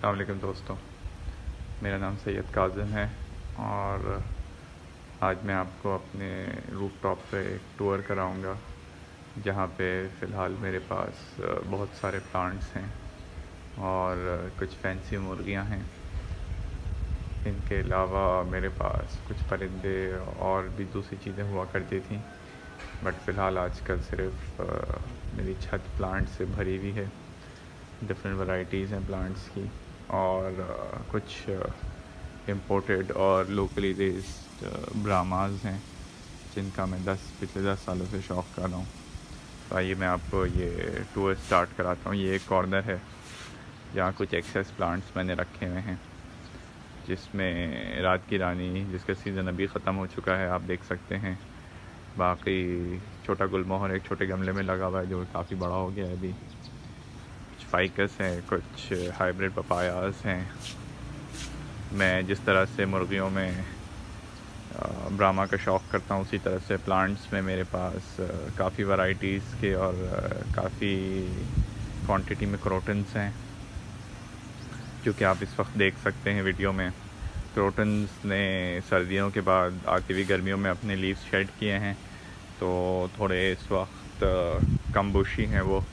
अस्सलाम वालेकुम दोस्तों, मेरा नाम सैयद काज़िम है और आज मैं आपको अपने रूफ़टॉप पे एक टूर कराऊंगा जहाँ पे फ़िलहाल मेरे पास बहुत सारे प्लांट्स हैं और कुछ फैंसी मुर्गियाँ हैं। इनके अलावा मेरे पास कुछ परिंदे और भी दूसरी चीज़ें हुआ करती थी, बट फ़िलहाल आजकल सिर्फ मेरी छत प्लांट से भरी हुई है। डिफरेंट वैरायटीज़ हैं प्लांट्स की और कुछ इम्पोर्टेड और लोकली रेस्ड ब्रामाज हैं जिनका मैं पिछले 10 सालों से शौक़ कर रहा हूँ। तो आइए मैं आपको ये टूर स्टार्ट कराता हूँ। ये एक कॉर्नर है जहाँ कुछ एक्सेस प्लांट्स मैंने रखे हुए हैं, जिसमें रात की रानी जिसका सीज़न अभी ख़त्म हो चुका है, आप देख सकते हैं। बाकी छोटा गुलमोहर एक छोटे गमले में लगा हुआ है जो काफ़ी बड़ा हो गया है अभी। फाइकस हैं, कुछ हाइब्रिड पपायास हैं। मैं जिस तरह से मुर्गियों में ब्रामा का शौक़ करता हूँ, उसी तरह से प्लांट्स में मेरे पास काफ़ी वैरायटीज़ के और काफ़ी क्वांटिटी में क्रोटन्स हैं, जो कि आप इस वक्त देख सकते हैं वीडियो में। क्रोटन्स ने सर्दियों के बाद आती हुई गर्मियों में अपने लीव्स शेड किए हैं, तो थोड़े इस वक्त कम बुशी हैं वो,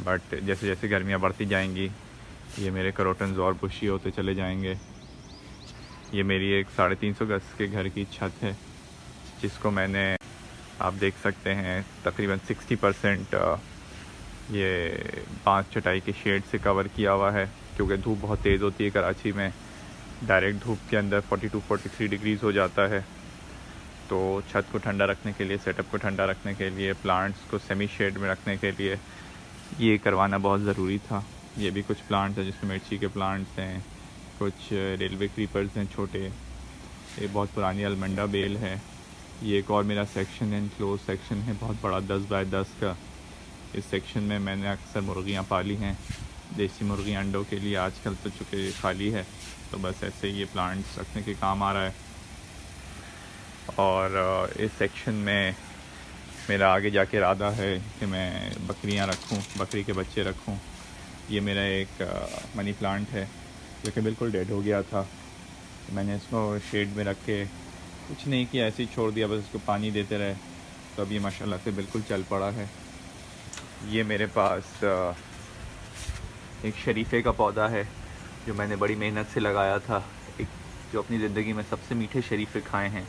बट जैसे जैसे गर्मियाँ बढ़ती जाएंगी ये मेरे करोटन्स और बुशी होते चले जाएंगे। ये मेरी एक 350 गज के घर की छत है, जिसको मैंने आप देख सकते हैं तकरीबन 60% ये 5 चटाई के शेड से कवर किया हुआ है, क्योंकि धूप बहुत तेज़ होती है कराची में। डायरेक्ट धूप के अंदर 42-43 डिग्रीज़ हो जाता है। तो छत को ठंडा रखने के लिए, सेटअप को ठंडा रखने के लिए, प्लांट्स को सेमी शेड में रखने के लिए ये करवाना बहुत ज़रूरी था। ये भी कुछ प्लांट्स हैं जिसमें मिर्ची के प्लांट्स हैं, कुछ रेलवे क्रीपर्स हैं छोटे, ये बहुत पुरानी अलमंडा बेल है। ये एक और मेरा सेक्शन है, इनक्लोज सेक्शन है, बहुत बड़ा 10 बाय 10 का। इस सेक्शन में मैंने अक्सर मुर्गियाँ पाली हैं, देसी मुर्गी अंडों के लिए। आजकल तो चूँकि खाली है, तो बस ऐसे ही ये प्लांट्स रखने के काम आ रहा है। और इस सेक्शन में मेरा आगे जाके इरादा है कि मैं बकरियां रखूं, बकरी के बच्चे रखूं। ये मेरा एक मनी प्लांट है जो कि बिल्कुल डेड हो गया था। मैंने इसको शेड में रख के कुछ नहीं किया, ऐसे ही छोड़ दिया, बस इसको पानी देते रहे, तो अब ये माशाल्लाह से बिल्कुल चल पड़ा है। ये मेरे पास एक शरीफे का पौधा है जो मैंने बड़ी मेहनत से लगाया था। एक जो अपनी ज़िंदगी में सबसे मीठे शरीफे खाए हैं,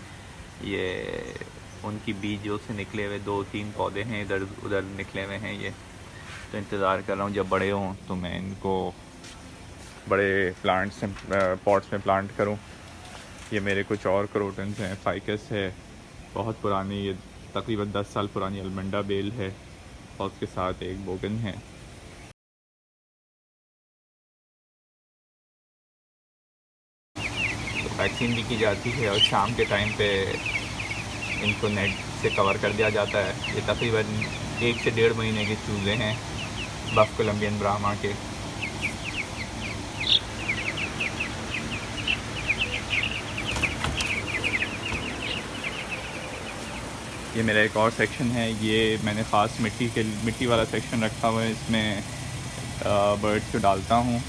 ये उनकी बीजों से निकले हुए 2-3 पौधे हैं, इधर उधर निकले हुए हैं। ये तो इंतज़ार कर रहा हूँ जब बड़े हों तो मैं इनको बड़े प्लांट्स पॉट्स में प्लांट करूँ। ये मेरे कुछ और क्रोटन्स हैं। फाइकस है, बहुत पुरानी, ये तकरीबन 10 साल पुरानी अलमंडा बेल है, और उसके साथ एक बोगन है। तो वैक्सीन भी की जाती है और शाम के टाइम पे इनको नेट से कवर कर दिया जाता है। ये तकरीबन 1 से 1.5 महीने के चूज़े हैं, बफ़ कोलंबियन ब्राह्मा के। ये मेरा एक और सेक्शन है, ये मैंने ख़ास मिट्टी वाला सेक्शन रखा हुआ है। इसमें बर्ड्स को डालता हूँ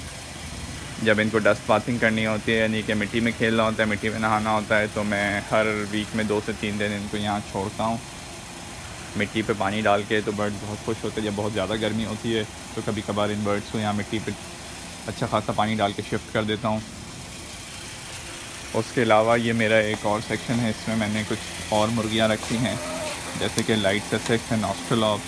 जब इनको डस्ट बाथिंग करनी होती है, यानी कि मिट्टी में खेलना होता है, मिट्टी में नहाना होता है, तो मैं हर वीक में 2 से 3 दिन इनको यहाँ छोड़ता हूँ मिट्टी पे पानी डाल के। तो बर्ड बहुत खुश होते हैं। जब बहुत ज़्यादा गर्मी होती है तो कभी कभार इन बर्ड्स को यहाँ मिट्टी पे अच्छा खासा पानी डाल के शिफ्ट कर देता हूँ। उसके अलावा ये मेरा एक और सेक्शन है, इसमें मैंने कुछ और मुर्गियाँ रखी हैं, जैसे कि लाइट ससेक्स एंड ऑस्ट्रेलॉप्स।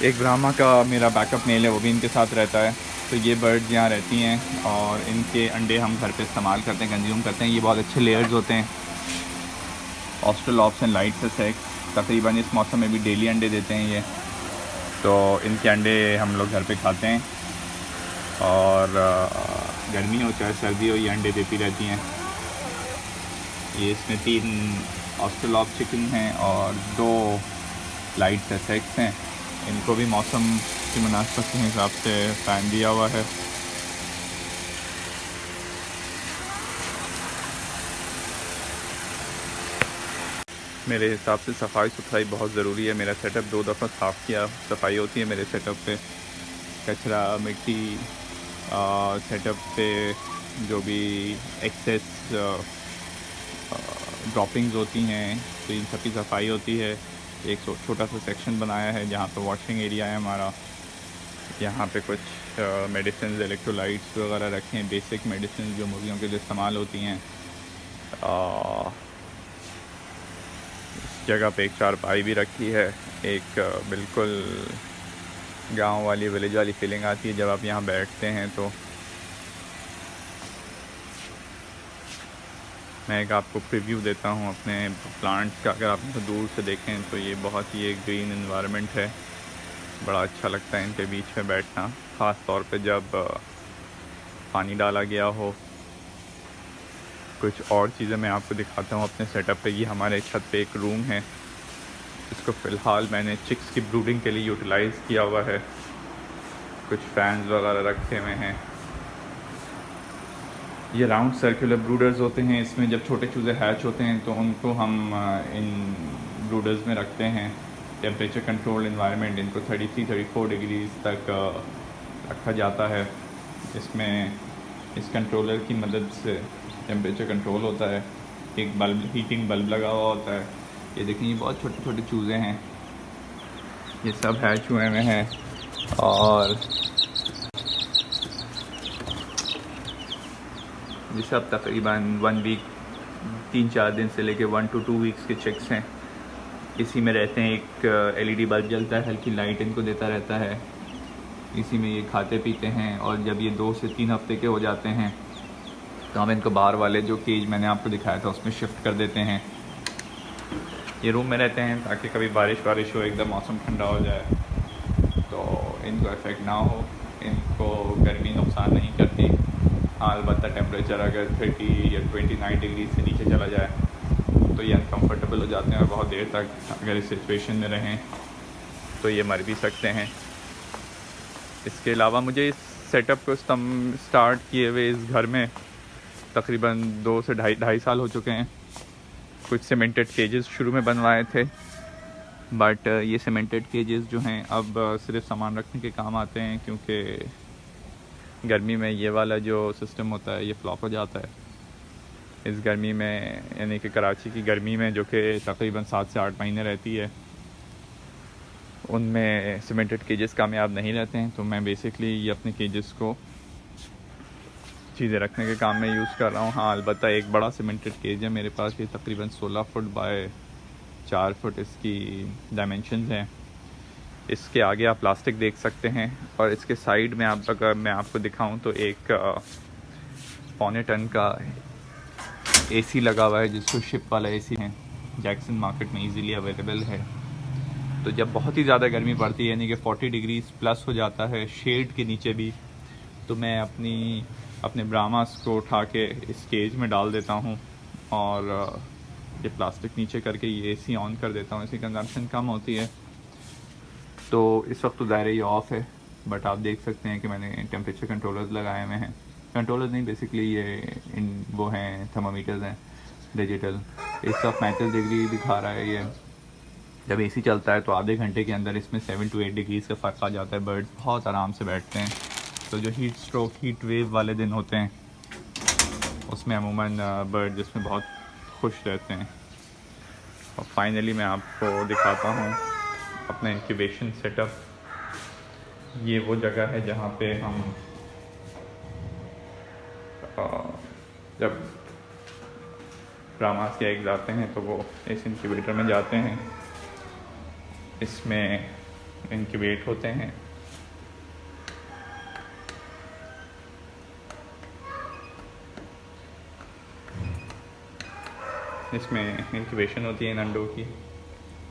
एक ब्राह्मा का मेरा बैकअप मेल है, वो भी इनके साथ रहता है। तो ये बर्ड्स यहाँ रहती हैं और इनके अंडे हम घर पे इस्तेमाल करते हैं, कंज्यूम करते हैं। ये बहुत अच्छे लेयर्स होते हैं। ऑस्ट्रेलॉप्स एंड लाइट ससेक्स तकरीबन इस मौसम में भी डेली अंडे देते हैं ये, तो इनके अंडे हम लोग घर पे खाते हैं। और गर्मी हो चाहे सर्दी हो, ये अंडे देती रहती हैं। ये इसमें 3 ऑस्ट्रेलॉप चिकन हैं और 2 लाइट ससेक्स हैं। इनको भी मौसम की मुनासिबत के हिसाब से फ़ैन दिया हुआ है। मेरे हिसाब से सफाई सुथराई बहुत ज़रूरी है। मेरा सेटअप 2 दफ़ा साफ़ किया, सफाई होती है मेरे सेटअप पे। कचरा, मिट्टी सेटअप पे जो भी एक्सेस ड्रॉपिंग्स होती हैं तो इन सब की सफाई होती है। एक छोटा सा सेक्शन बनाया है जहाँ पे वॉशिंग एरिया है हमारा। यहाँ पे कुछ मेडिसिन इलेक्ट्रोलाइट्स वगैरह रखे हैं, बेसिक मेडिसिन जो मुर्गियों के लिए इस्तेमाल होती हैं। इस जगह पे एक चारपाई भी रखी है। एक बिल्कुल गांव वाली विलेज वाली फीलिंग आती है जब आप यहाँ बैठते हैं। तो मैं एक आपको प्रीव्यू देता हूँ अपने प्लांट्स का। अगर आप इनको दूर से देखें तो ये बहुत ही एक ग्रीन एनवायरनमेंट है। बड़ा अच्छा लगता है इनके बीच में बैठना, ख़ास तौर पे जब पानी डाला गया हो। कुछ और चीज़ें मैं आपको दिखाता हूँ अपने सेटअप पे। ये हमारे छत पे एक रूम है जिसको फ़िलहाल मैंने चिक्स की ब्रूडिंग के लिए यूटिलाइज़ किया हुआ है। कुछ फैंस वगैरह रखे हुए हैं। ये राउंड सर्कुलर ब्रूडर्स होते हैं। इसमें जब छोटे चूज़े हैच होते हैं तो उनको हम इन ब्रूडर्स में रखते हैं। टेम्परेचर कंट्रोल इन्वायरमेंट, इनको 33-34 डिग्रीज तक रखा जाता है। इसमें इस कंट्रोलर की मदद से टेम्परेचर कंट्रोल होता है। एक बल्ब, हीटिंग बल्ब लगा हुआ होता है। ये देखिए, ये बहुत छोटे छोटे चूज़े हैं, ये सब हैच हुए हुए हैं। और ये सब तकरीबन 1 वीक, 3-4 दिन से लेके 1 to 2 वीक्स के चिक्स हैं। इसी में रहते हैं। एक एलईडी बल्ब जलता है, हल्की लाइट इनको देता रहता है। इसी में ये खाते पीते हैं। और जब ये 2 से 3 हफ्ते के हो जाते हैं तो हम इनको बाहर वाले जो केज मैंने आपको दिखाया था उसमें शिफ्ट कर देते हैं। ये रूम में रहते हैं ताकि कभी बारिश वारिश हो, एकदम मौसम ठंडा हो जाए तो इनको इफ़ेक्ट ना हो। इनको गर्मी नुकसान नहीं करती। हाँ, अलबत्ता टेम्परेचर अगर 30 या 29 डिग्री से नीचे चला जाए तो ये अनकम्फर्टेबल हो जाते हैं और बहुत देर तक अगर इस सिचुएशन में रहें तो ये मर भी सकते हैं। इसके अलावा मुझे इस सेटअप को स्टार्ट किए हुए इस घर में तकरीबन 2 से ढाई साल हो चुके हैं। कुछ सीमेंटेड केजेस शुरू में बनवाए थे, बट ये सीमेंटेड केजेस जो हैं अब सिर्फ सामान रखने के काम आते हैं, क्योंकि गर्मी में ये वाला जो सिस्टम होता है ये फ्लॉप हो जाता है। इस गर्मी में, यानी कि कराची की गर्मी में जो कि तकरीबन 7 से 8 महीने रहती है, उनमें सीमेंटेड केजेस कामयाब नहीं रहते हैं। तो मैं बेसिकली ये अपने केजेस को चीज़ें रखने के काम में यूज़ कर रहा हूँ। हाँ, अलबत्ता एक बड़ा सीमेंटेड केज है मेरे पास। ये तकरीबन 16 फुट बाय 4 फुट इसकी डायमेंशंस हैं। इसके आगे आप प्लास्टिक देख सकते हैं और इसके साइड में अगर मैं आपको दिखाऊं तो एक 1.25 टन का एसी लगा हुआ है, जिसको शिप वाला एसी है। जैक्सन मार्केट में इजीली अवेलेबल है। तो जब बहुत ही ज़्यादा गर्मी पड़ती है, यानी कि 40 डिग्रीज प्लस हो जाता है शेड के नीचे भी, तो मैं अपने ब्रामास को उठा के इस केज में डाल देता हूँ और ये प्लास्टिक नीचे करके ये एसी ऑन कर देता हूँ। इसकी कंजम्पशन कम होती है। तो इस वक्त तो दायरे ये ऑफ़ है, बट आप देख सकते हैं कि मैंने टेम्परेचर कंट्रोलर्स लगाए हुए हैं। कंट्रोलर्स नहीं, बेसिकली ये वो हैं, थर्मामीटर्स हैं डिजिटल। इस वक्त 35 डिग्री दिखा रहा है ये। जब एसी चलता है तो आधे घंटे के अंदर इसमें 7 to 8 डिग्रीज़ का फ़र्क आ जाता है। बर्ड्स बहुत आराम से बैठते हैं। तो जो हीट वेव वाले दिन होते हैं उसमें अमूमन बर्ड जिसमें बहुत खुश रहते हैं। और फाइनली मैं आपको दिखाता हूँ अपना इंक्यूबेशन सेटअप। ये वो जगह है जहाँ पे हम जब ब्रामास के एग्स आते हैं तो वो इस इंक्यूबेटर में जाते हैं। इसमें इंक्यूबेट होते हैं। इसमें इंक्यूबेशन होती है इन अंडों की।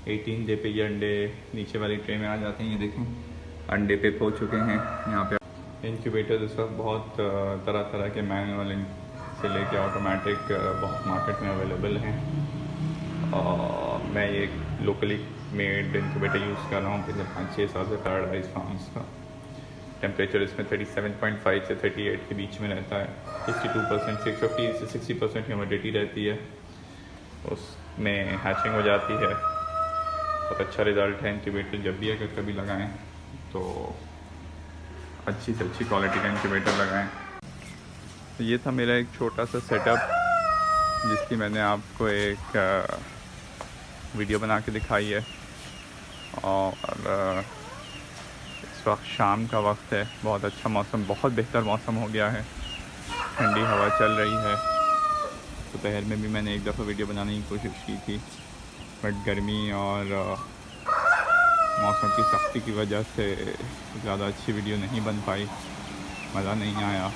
18 डे पे ये अंडे नीचे वाली ट्रे में आ जाते हैं। ये देखें, अंडे पे हो चुके हैं यहाँ पे। इंक्यूबेटर इस वक्त बहुत तरह तरह के मैनुअल से लेके ऑटोमेटिक बहुत मार्केट में अवेलेबल हैं। और मैं ये लोकली मेड इंक्यूबेटर यूज़ कर रहा हूँ पिछले 5-6 साल से, पैराडाइज फार्म्स का। टेम्परेचर इसमें 37.5 से 38 के बीच में रहता है। 62% 50 से 60% ह्यूमिडिटी रहती है। उसमें हैचिंग हो जाती है। बहुत अच्छा रिज़ल्ट है इंक्यूबेटर। जब भी अगर कभी लगाएं तो अच्छी से अच्छी क्वालिटी का इंक्यूबेटर लगाएं। तो ये था मेरा एक छोटा सा सेटअप जिसकी मैंने आपको एक वीडियो बना के दिखाई है। और इस वक्त शाम का वक्त है, बहुत अच्छा मौसम, बहुत बेहतर मौसम हो गया है, ठंडी हवा चल रही है। दोपहर में भी मैंने एक दफ़ा वीडियो बनाने की कोशिश की थी, बट गर्मी और मौसम की सख्ती की वजह से ज़्यादा अच्छी वीडियो नहीं बन पाई, मज़ा नहीं आया।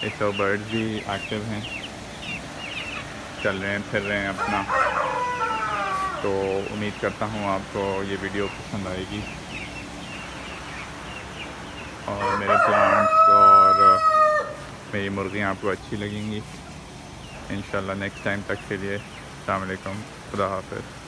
इस सब बर्ड्स भी एक्टिव हैं, चल रहे हैं, फिर रहे हैं अपना। तो उम्मीद करता हूँ आपको ये वीडियो पसंद आएगी और मेरे प्लांट्स और मेरी मुर्गियाँ आपको अच्छी लगेंगी इंशाल्लाह। नेक्स्ट टाइम तक के लिए अस्सलाम वालेकुम, खुदा हाफ़िज़।